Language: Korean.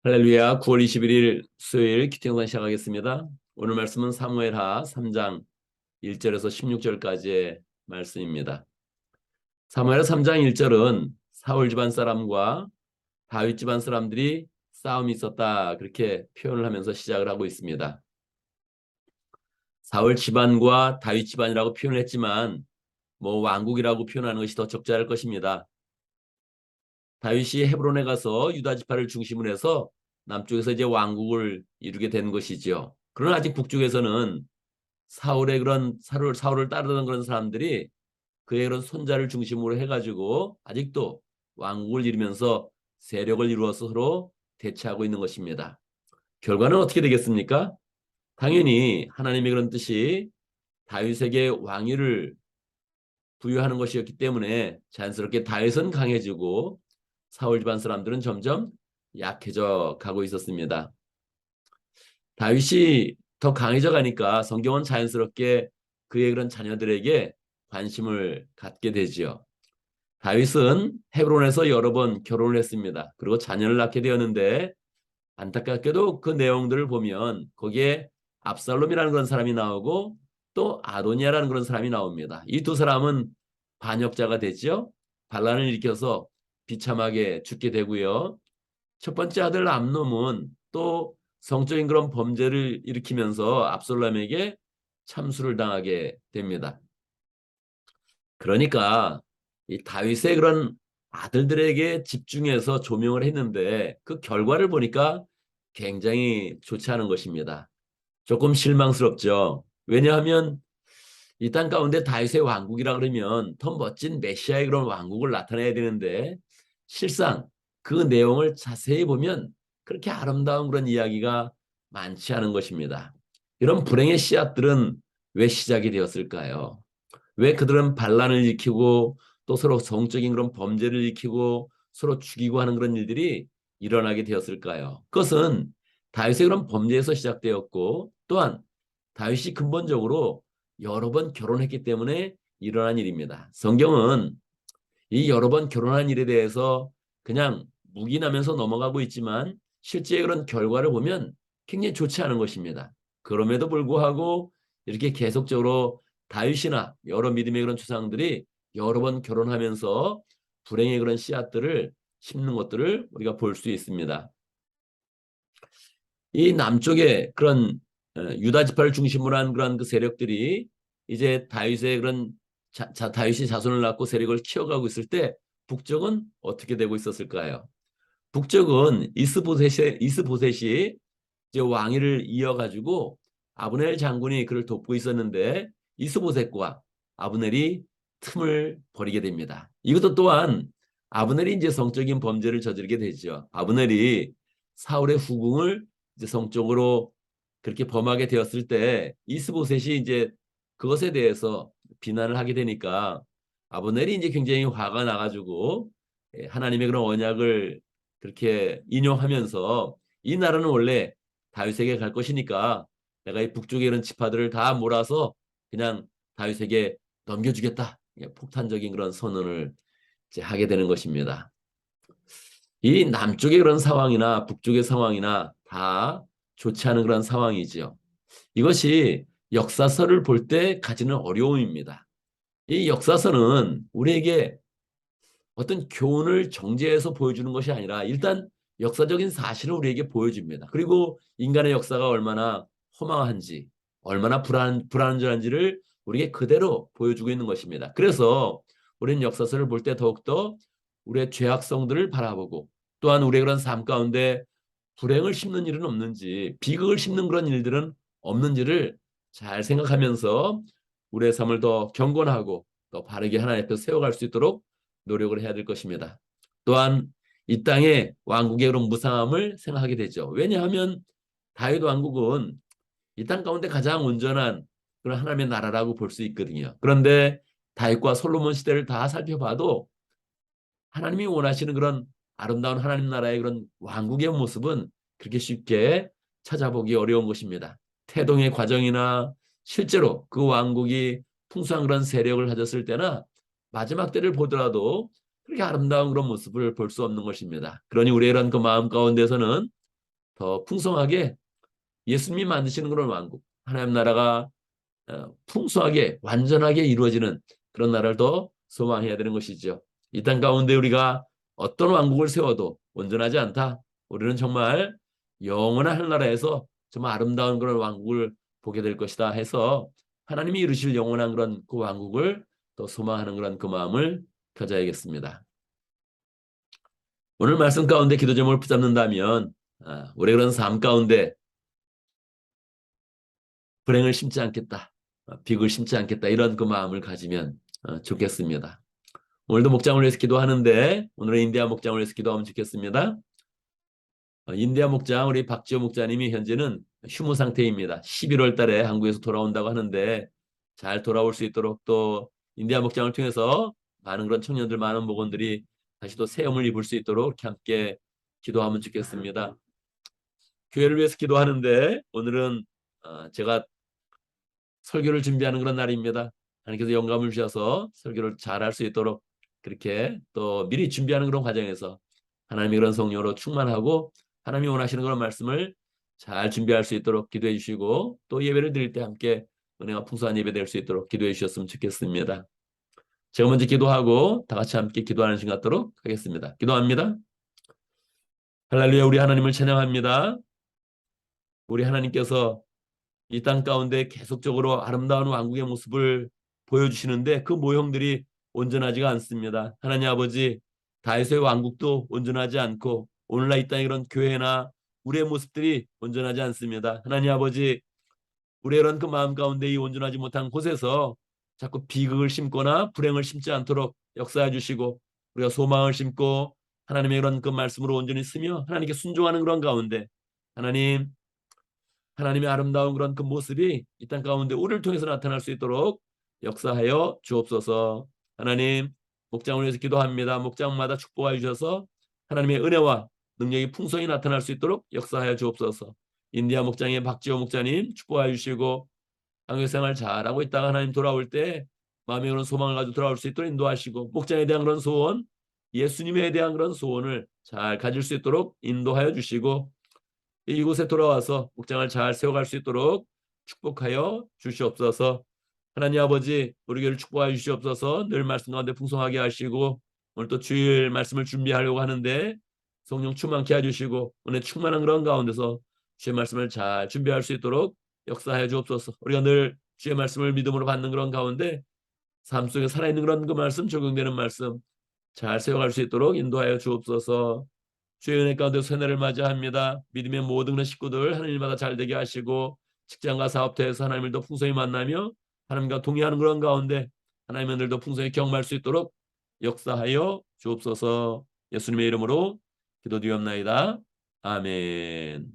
할렐루야. 9월 21일 수요일 기팅선 시작하겠습니다. 오늘 말씀은 사무엘하 3장 1절에서 16절까지의 말씀입니다. 사무엘하 3장 1절은 사울 집안 사람과 다윗 집안 사람들이 싸움이 있었다, 그렇게 표현을 하면서 시작을 하고 있습니다. 사울 집안과 다윗 집안이라고 표현을 했지만 왕국이라고 표현하는 것이 더 적절할 것입니다. 다윗이 헤브론에 가서 유다 지파를 중심으로 해서 남쪽에서 이제 왕국을 이루게 된 것이지요. 그러나 아직 북쪽에서는 사울을 따르던 그런 사람들이 그의 그런 손자를 중심으로 해가지고 아직도 왕국을 이루면서 세력을 이루어서 서로 대치하고 있는 것입니다. 결과는 어떻게 되겠습니까? 당연히 하나님의 그런 뜻이 다윗에게 왕위를 부여하는 것이었기 때문에 자연스럽게 다윗은 강해지고 사울 집안 사람들은 점점 약해져 가고 있었습니다. 다윗이 더 강해져 가니까 성경은 자연스럽게 그의 그런 자녀들에게 관심을 갖게 되지요. 다윗은 헤브론에서 여러 번 결혼을 했습니다. 그리고 자녀를 낳게 되었는데 안타깝게도 그 내용들을 보면 거기에 압살롬이라는 그런 사람이 나오고 또 아도니아라는 그런 사람이 나옵니다. 이 두 사람은 반역자가 됐죠. 반란을 일으켜서 비참하게 죽게 되고요. 첫 번째 아들 암놈은 또 성적인 그런 범죄를 일으키면서 압살롬에게 참수를 당하게 됩니다. 그러니까 이 다윗의 그런 아들들에게 집중해서 조명을 했는데 그 결과를 보니까 굉장히 좋지 않은 것입니다. 조금 실망스럽죠. 왜냐하면 이 땅 가운데 다윗의 왕국이라 그러면 더 멋진 메시아의 그런 왕국을 나타내야 되는데 실상 그 내용을 자세히 보면 그렇게 아름다운 그런 이야기가 많지 않은 것입니다. 이런 불행의 씨앗들은 왜 시작이 되었을까요? 왜 그들은 반란을 일으키고 또 서로 성적인 그런 범죄를 일으키고 서로 죽이고 하는 그런 일들이 일어나게 되었을까요? 그것은 다윗의 그런 범죄에서 시작되었고 또한 다윗이 근본적으로 여러 번 결혼했기 때문에 일어난 일입니다. 성경은 이 여러 번 결혼한 일에 대해서 그냥 묵인하면서 넘어가고 있지만 실제 그런 결과를 보면 굉장히 좋지 않은 것입니다. 그럼에도 불구하고 이렇게 계속적으로 다윗이나 여러 믿음의 그런 조상들이 여러 번 결혼하면서 불행의 그런 씨앗들을 심는 것들을 우리가 볼 수 있습니다. 이 남쪽에 그런 유다 지파를 중심으로 한 그런 그 세력들이 이제 다윗의 그런 다윗이 자손을 낳고 세력을 키워가고 있을 때 북쪽은 어떻게 되고 있었을까요? 북쪽은 이스보셋이 이제 왕위를 이어가지고 아브넬 장군이 그를 돕고 있었는데 이스보셋과 아브넬이 틈을 벌이게 됩니다. 이것도 또한 아브넬이 이제 성적인 범죄를 저지르게 되죠. 아브넬이 사울의 후궁을 이제 성적으로 그렇게 범하게 되었을 때 이스보셋이 이제 그것에 대해서 비난을 하게 되니까 아브넬이 이제 굉장히 화가 나가지고 하나님의 그런 언약을 그렇게 인용하면서 이 나라는 원래 다윗에게 갈 것이니까 내가 이 북쪽의 이런 지파들을 다 몰아서 그냥 다윗에게 넘겨주겠다. 폭탄적인 그런 선언을 이제 하게 되는 것입니다. 이 남쪽의 그런 상황이나 북쪽의 상황이나 다 좋지 않은 그런 상황이지요. 이것이 역사서를 볼 때 가지는 어려움입니다. 이 역사서는 우리에게 어떤 교훈을 정제해서 보여주는 것이 아니라 일단 역사적인 사실을 우리에게 보여줍니다. 그리고 인간의 역사가 얼마나 허망한지, 얼마나 불안전한지를 우리에게 그대로 보여주고 있는 것입니다. 그래서 우리는 역사서를 볼 때 더욱더 우리의 죄악성들을 바라보고 또한 우리의 그런 삶 가운데 불행을 심는 일은 없는지, 비극을 심는 그런 일들은 없는지를 잘 생각하면서 우리의 삶을 더 경건하고 더 바르게 하나님 앞에 세워갈 수 있도록 노력을 해야 될 것입니다. 또한 이 땅의 왕국의 그런 무상함을 생각하게 되죠. 왜냐하면 다윗 왕국은 이 땅 가운데 가장 온전한 그런 하나님의 나라라고 볼 수 있거든요. 그런데 다윗과 솔로몬 시대를 다 살펴봐도 하나님이 원하시는 그런 아름다운 하나님 나라의 그런 왕국의 모습은 그렇게 쉽게 찾아보기 어려운 것입니다. 태동의 과정이나 실제로 그 왕국이 풍성한 그런 세력을 가졌을 때나 마지막 때를 보더라도 그렇게 아름다운 그런 모습을 볼 수 없는 것입니다. 그러니 우리의 이런 그 마음 가운데서는 더 풍성하게 예수님이 만드시는 그런 왕국, 하나님 나라가 풍성하게 완전하게 이루어지는 그런 나라를 더 소망해야 되는 것이죠. 이 땅 가운데 우리가 어떤 왕국을 세워도 온전하지 않다. 우리는 정말 영원한 하늘나라에서 정말 아름다운 그런 왕국을 보게 될 것이다 해서 하나님이 이루실 영원한 그런 그 왕국을 더 소망하는 그런 그 마음을 가져야겠습니다. 오늘 말씀 가운데 기도 제목을 붙잡는다면 우리 그런 삶 가운데 불행을 심지 않겠다, 빅을 심지 않겠다, 이런 그 마음을 가지면 좋겠습니다. 오늘도 목장을 위해서 기도하는데 오늘은 인디아 목장을 위해서 기도하면 좋겠습니다. 인디아 목장 우리 박지호 목자님이 현재는 휴무 상태입니다. 11월 달에 한국에서 돌아온다고 하는데 잘 돌아올 수 있도록, 또 인디아 목장을 통해서 많은 그런 청년들, 많은 목원들이 다시 또 새 힘을 입을 수 있도록 이렇게 함께 기도하면 좋겠습니다. 교회를 위해서 기도하는데 오늘은 제가 설교를 준비하는 그런 날입니다. 하나님께서 영감을 주셔서 설교를 잘할 수 있도록 그렇게 또 미리 준비하는 그런 과정에서 하나님의 그런 성령으로 충만하고 하나님이 원하시는 그런 말씀을 잘 준비할 수 있도록 기도해 주시고, 또 예배를 드릴 때 함께 은혜가 풍성한 예배 될 수 있도록 기도해 주셨으면 좋겠습니다. 제가 먼저 기도하고 다 같이 함께 기도하는 시간 갖도록 하겠습니다. 기도합니다. 할렐루야. 우리 하나님을 찬양합니다. 우리 하나님께서 이 땅 가운데 계속적으로 아름다운 왕국의 모습을 보여주시는데 그 모형들이 온전하지가 않습니다. 하나님 아버지, 다윗의 왕국도 온전하지 않고 오늘날 이 땅의 그런 교회나 우리의 모습들이 온전하지 않습니다. 하나님 아버지, 우리의 그런 그 마음 가운데 이 온전하지 못한 곳에서 자꾸 비극을 심거나 불행을 심지 않도록 역사해 주시고, 우리가 소망을 심고 하나님의 그런 그 말씀으로 온전히 쓰며 하나님께 순종하는 그런 가운데 하나님의 아름다운 그런 그 모습이 이 땅 가운데 우리를 통해서 나타날 수 있도록 역사하여 주옵소서. 하나님, 목장을 위해서 기도합니다. 목장마다 축복하여 주셔서 하나님의 은혜와 능력이 풍성히 나타날 수 있도록 역사하여 주옵소서. 인디아 목장의 박지호 목자님 축복하여 주시고, 강교생활 잘하고 있다가 하나님 돌아올 때 마음의 그런 소망을 가지고 돌아올 수 있도록 인도하시고, 목장에 대한 그런 소원, 예수님에 대한 그런 소원을 잘 가질 수 있도록 인도하여 주시고, 이곳에 돌아와서 목장을 잘 세워갈 수 있도록 축복하여 주시옵소서. 하나님 아버지, 우리 교회를 축복하여 주시옵소서. 늘 말씀 가운데 풍성하게 하시고, 오늘 또 주일 말씀을 준비하려고 하는데 성령 충만케 해주시고 오늘 충만한 그런 가운데서 주의 말씀을 잘 준비할 수 있도록 역사하여 주옵소서. 우리가 늘 주의 말씀을 믿음으로 받는 그런 가운데 삶 속에 살아있는 그런 그 말씀, 적용되는 말씀 잘 세워갈 수 있도록 인도하여 주옵소서. 주의 은혜 가운데 새해를 맞이합니다. 믿음의 모든 그런 식구들 하나님마다 잘 되게 하시고, 직장과 사업터에서 하나님을 더 풍성히 만나며 하나님과 동의하는 그런 가운데 하나님의 은혜를 더 풍성히 경험할 수 있도록 역사하여 주옵소서. 예수님의 이름으로 기도드리옵나이다. 아멘.